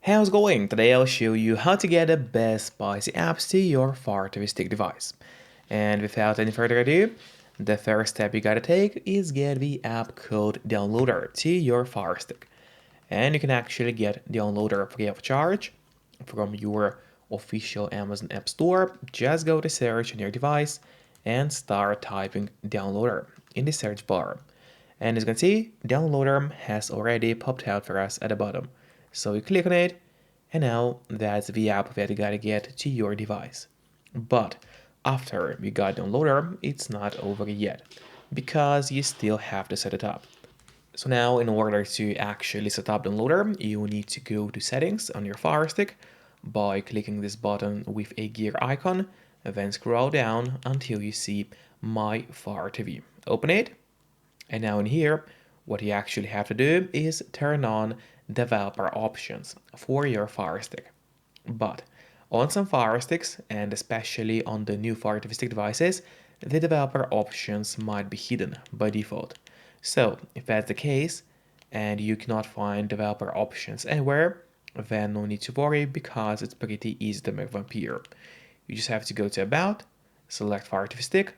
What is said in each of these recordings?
How's it going? Today I'll show you how to get the best spicy apps to your Firestick device. And without any further ado, the first step you gotta take is get the app code downloader to your Firestick. And you can actually get the downloader free of charge from your official Amazon App Store. Just go to search on your device and start typing downloader in the search bar. And as you can see, downloader has already popped out for us at the bottom. So you click on it, and now that's the app that you gotta get to your device. But after you got downloader, it's not over yet, because you still have to set it up. So now in order to actually set up downloader, you need to go to settings on your Fire Stick by clicking this button with a gear icon, and then scroll down until you see My Fire TV. Open it, and now in here, what you actually have to do is turn on developer options for your Fire Stick. But on some Fire Sticks, and especially on the new Fire TV Stick devices, the developer options might be hidden by default. So if that's the case, and you cannot find developer options anywhere, then no need to worry because it's pretty easy to make them appear. You just have to go to About, select Fire TV Stick,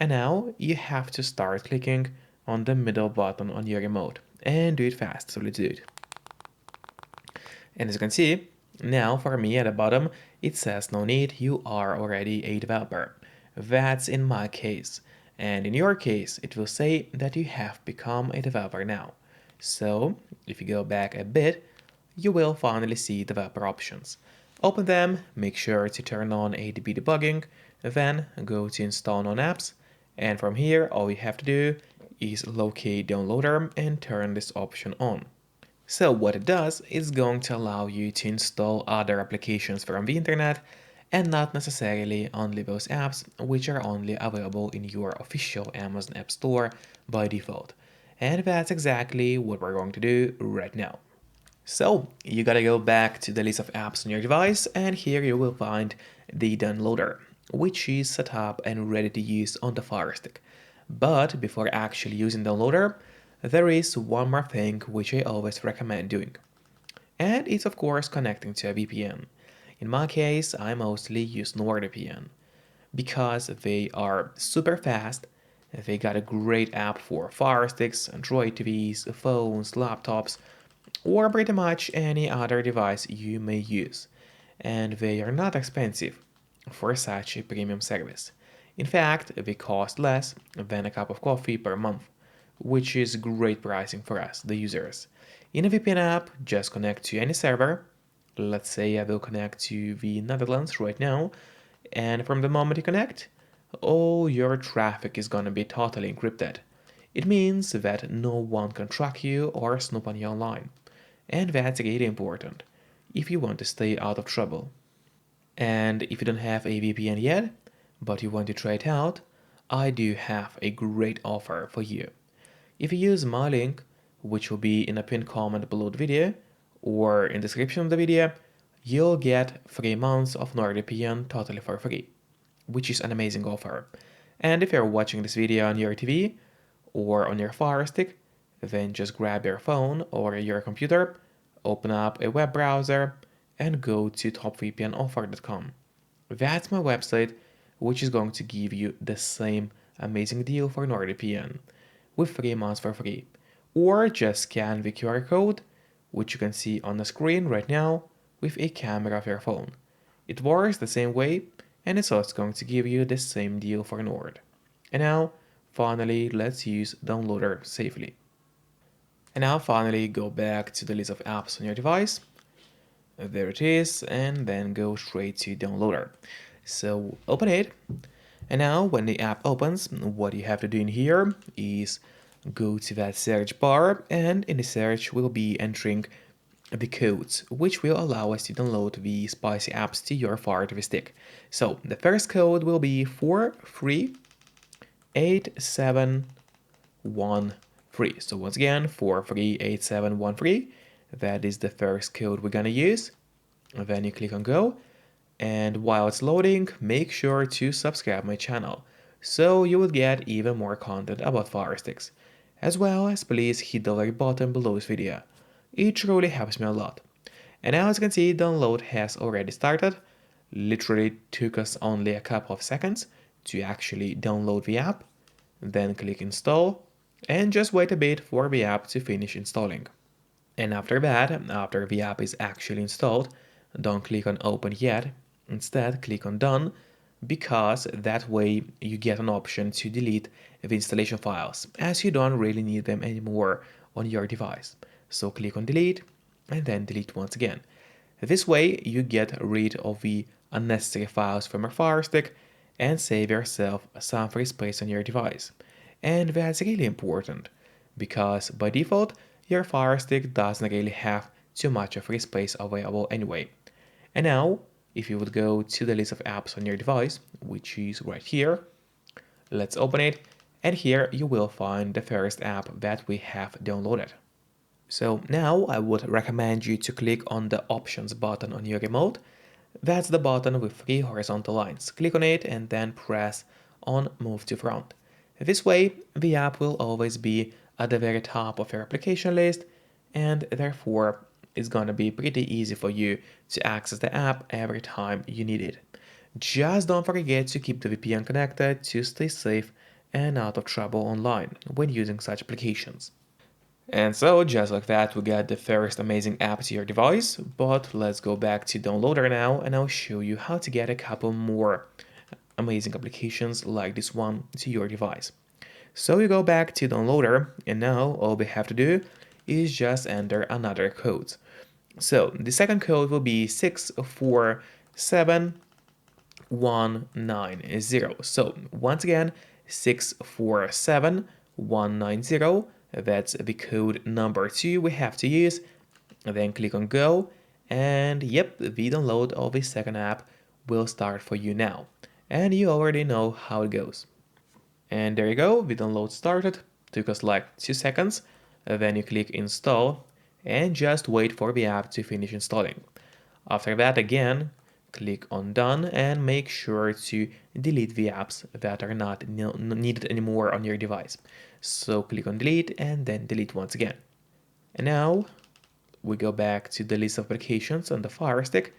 and now you have to start clicking on the middle button on your remote and do it fast. So let's do it. And as you can see, now for me at the bottom, it says no need, you are already a developer. That's in my case. And in your case, it will say that you have become a developer now. So if you go back a bit, you will finally see developer options. Open them, make sure to turn on ADB debugging, then go to install on apps, and from here all you have to do is locate downloader and turn this option on. So what it does is going to allow you to install other applications from the internet and not necessarily only those apps which are only available in your official Amazon App Store by default. And that's exactly what we're going to do right now. So you gotta go back to the list of apps on your device, and here you will find the downloader, which is set up and ready to use on the Fire Stick. But before actually using downloader, there is one more thing which I always recommend doing. And it's of course connecting to a VPN. In my case, I mostly use NordVPN because they are super fast. They got a great app for Fire Sticks, Android TVs, phones, laptops, or pretty much any other device you may use. And they are not expensive for such a premium service. In fact, they cost less than a cup of coffee per month, which is great pricing for us, the users. In a VPN app, just connect to any server. Let's say I will connect to the Netherlands right now, and from the moment you connect, all your traffic is gonna be totally encrypted. It means that no one can track you or snoop on you online. And that's really important if you want to stay out of trouble. And if you don't have a VPN yet, but you want to try it out, I do have a great offer for you. If you use my link, which will be in a pinned comment below the video or in the description of the video, you'll get 3 months of NordVPN totally for free, which is an amazing offer. And if you're watching this video on your TV or on your Fire Stick, then just grab your phone or your computer, open up a web browser, and go to topvpnoffer.com. That's my website, which is going to give you the same amazing deal for NordVPN with 3 months for free. Or just scan the QR code, which you can see on the screen right now, with a camera of your phone. It works the same way, and it's also going to give you the same deal for Nord. And now, finally, let's use downloader safely. And now finally go back to the list of apps on your device. There it is, and then go straight to downloader. So open it, and now when the app opens, what you have to do in here is go to that search bar, and in the search we'll be entering the codes, which will allow us to download the spicy apps to your Fire TV Stick. So the first code will be 438713. So once again, 438713. That is the first code we're gonna use. And then you click on go. And while it's loading, make sure to subscribe my channel, so you will get even more content about Fire Sticks. As well as please hit the like button below this video. It truly helps me a lot. And now as you can see, download has already started. Literally took us only a couple of seconds to actually download the app. Then click install and just wait a bit for the app to finish installing. And after that, after the app is actually installed, don't click on open yet. Instead, click on done, because that way you get an option to delete the installation files, as you don't really need them anymore on your device. So click on delete and then delete once again. This way you get rid of the unnecessary files from your Firestick and save yourself some free space on your device. And that's really important, because by default your Firestick doesn't really have too much of free space available anyway. And now, if you would go to the list of apps on your device, which is right here, let's open it, and here you will find the first app that we have downloaded. So now I would recommend you to click on the options button on your remote. That's the button with 3 horizontal lines. Click on it and then press on move to front. This way the app will always be at the very top of your application list, and therefore it's gonna be pretty easy for you to access the app every time you need it. Just don't forget to keep the VPN connected to stay safe and out of trouble online when using such applications. And so, just like that, we got the first amazing app to your device, but let's go back to Downloader now and I'll show you how to get a couple more amazing applications like this one to your device. So you go back to Downloader, and now all we have to do is just enter another code. So the second code will be 647190. So once again, 647190. That's the code number 2 we have to use. And then click on go, and yep, the download of the second app will start for you now. And you already know how it goes. And there you go, the download started. Took us like 2 seconds. Then you click install and just wait for the app to finish installing. After that, again, click on done and make sure to delete the apps that are not needed anymore on your device. So click on delete and then delete once again. And now we go back to the list of applications on the Firestick,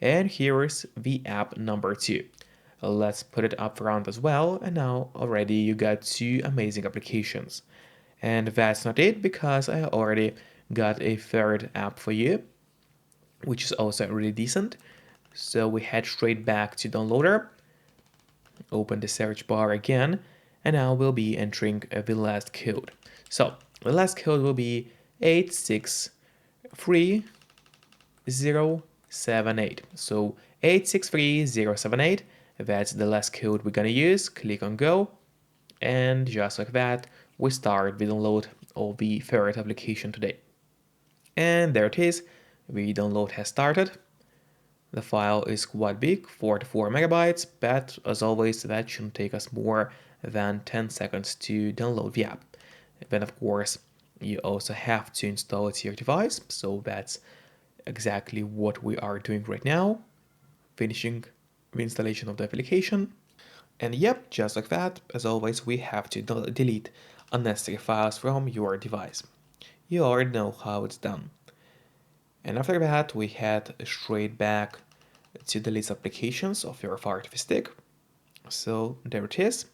and here is the app number 2. Let's put it up front as well, and now already you got 2 amazing applications. And that's not it, because I already got a third app for you, which is also really decent. So we head straight back to Downloader, open the search bar again, and now we'll be entering the last code. So the last code will be 863078. So 863078, that's the last code we're gonna use. Click on go, and just like that, we start the download of the third application today. And there it is, the download has started. The file is quite big, 44 megabytes, but as always, that shouldn't take us more than 10 seconds to download the app. Then of course, you also have to install it to your device, so that's exactly what we are doing right now, finishing the installation of the application. And yep, just like that, as always, we have to delete unnecessary files from your device. You already know how it's done. And after that, we head straight back to the list of applications of your Firestick. So there it is.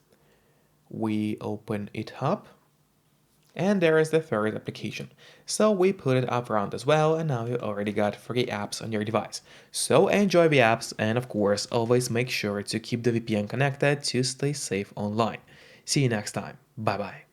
We open it up, and there is the third application. So we put it up front as well, and now you already got 3 apps on your device. So enjoy the apps, and of course, always make sure to keep the VPN connected to stay safe online. See you next time. Bye bye.